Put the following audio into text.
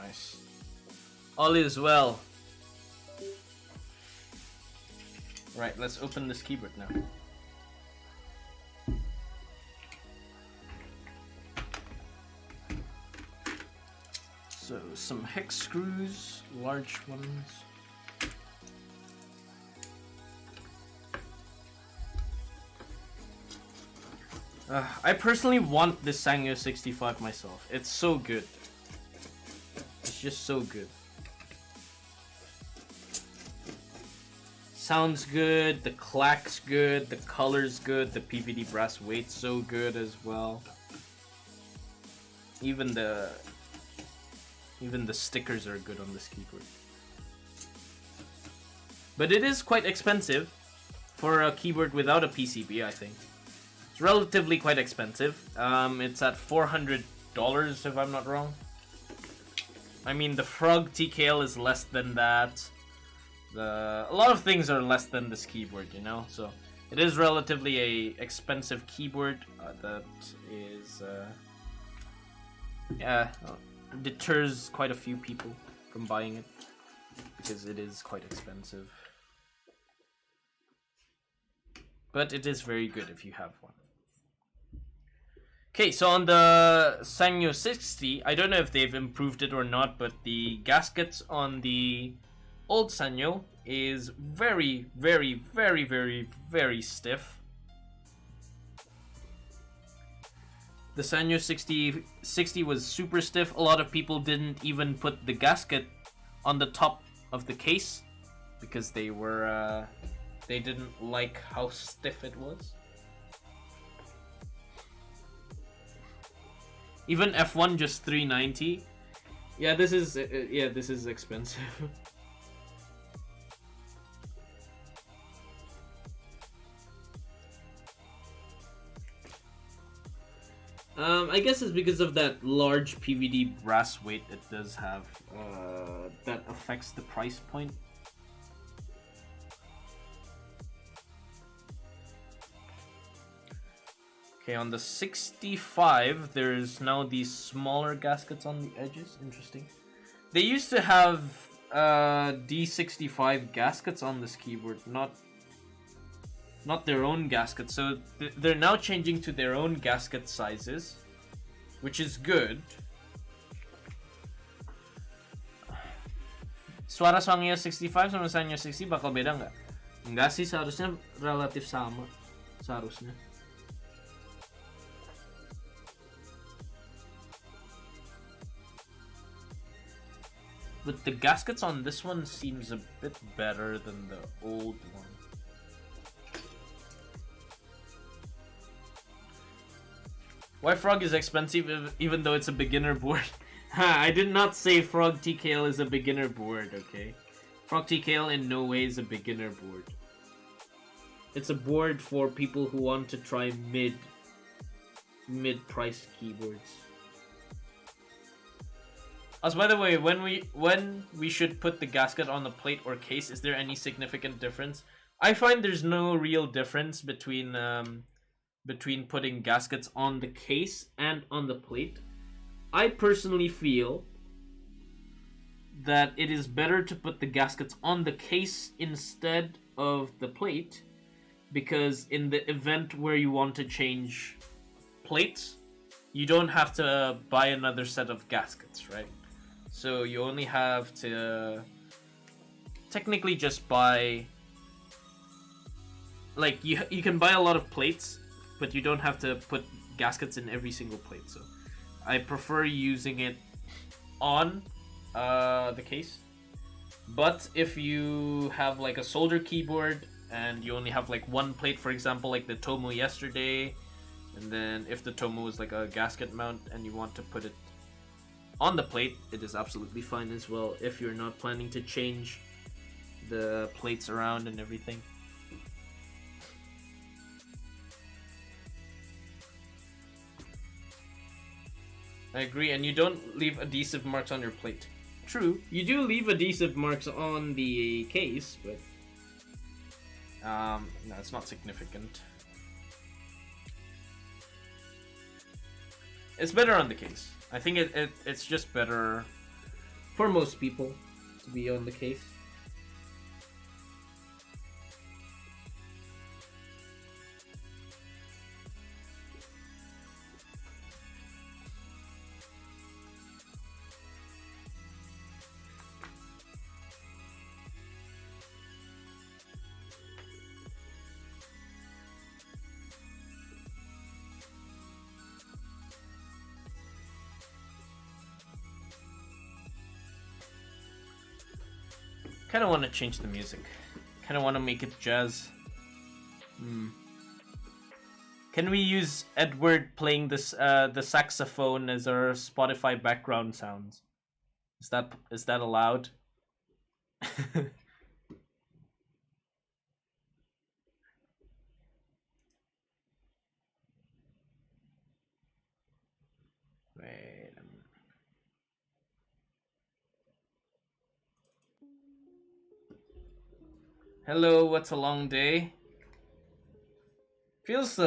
Nice. All is well. Right, let's open this keyboard now. So, some hex screws, large ones. I personally want this Sanyo 65 myself. It's so good. It's just so good. Sounds good, the clack's good, the color's good, the PVD brass weight's so good as well. Even the stickers are good on this keyboard. But it is quite expensive for a keyboard without a PCB, I think. It's relatively quite expensive. It's at $400 if I'm not wrong. I mean, the Frog TKL is less than that. A lot of things are less than this keyboard, you know? So, it is relatively a expensive keyboard that is, deters quite a few people from buying it because it is quite expensive. But it is very good if you have one. Okay, so on the Sanyo 60, I don't know if they've improved it or not, but the gaskets on the old Sanyo is very, very, very, very, very stiff. The Sanyo 60 was super stiff. A lot of people didn't even put the gasket on the top of the case because they didn't like how stiff it was. Even F1 just $390. Yeah, this is expensive. I guess it's because of that large PVD brass weight it does have that affects the price point. Okay, on the 65, there's now these smaller gaskets on the edges. Interesting. They used to have D65 gaskets on this keyboard, not their own gaskets. So they're now changing to their own gasket sizes, which is good. Suara Sanyo 65 sama Sanyo 60 bakal beda nggak? Enggak sih, seharusnya relatif sama. Seharusnya. But the gaskets on this one seems a bit better than the old one. Why Frog is expensive even though it's a beginner board? I did not say Frog TKL is a beginner board, okay? Frog TKL in no way is a beginner board. It's a board for people who want to try mid-priced keyboards. As by the way, when we should put the gasket on the plate or case, is there any significant difference? I find there's no real difference between putting gaskets on the case and on the plate. I personally feel that it is better to put the gaskets on the case instead of the plate, because in the event where you want to change plates, you don't have to buy another set of gaskets, right? So you only have to technically just buy, like, you can buy a lot of plates, but you don't have to put gaskets in every single plate. So I prefer using it on the case. But if you have like a solder keyboard and you only have like one plate, for example, like the Tomo yesterday, and then if the Tomo is like a gasket mount and you want to put it on the plate, it is absolutely fine as well if you're not planning to change the plates around and everything. I agree, and you don't leave adhesive marks on your plate. True, you do leave adhesive marks on the case, but no, it's not significant. It's better on the case. I think it's just better for most people to be on the case. Kind of want to change the music. Kind of want to make it jazz. Can we use Edward playing this the saxophone as our Spotify background sounds? Is that allowed? Wait a minute. Hello, what's a long day? Feels